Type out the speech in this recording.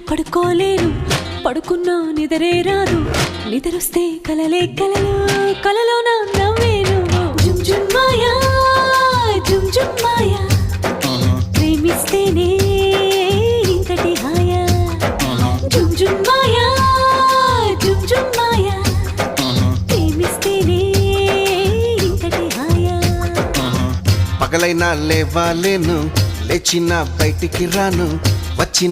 పడుకోలేను పడుకున్నా నిద్రే రాదు నిద్రొస్తే కలలే కలలు కలలో నా నవ్వేను జుమ్ జుమ్ మాయా జుమ్ జుమ్ మాయా ప్రేమిస్తేనే ఇంతటి హాయా జుమ్ జుమ్ మాయా జుమ్ జుమ్ మాయా ప్రేమిస్తేనే ఇంతటి హాయా పగలైనా లేవాలేను లేచిన బయటికి రాను వచ్చి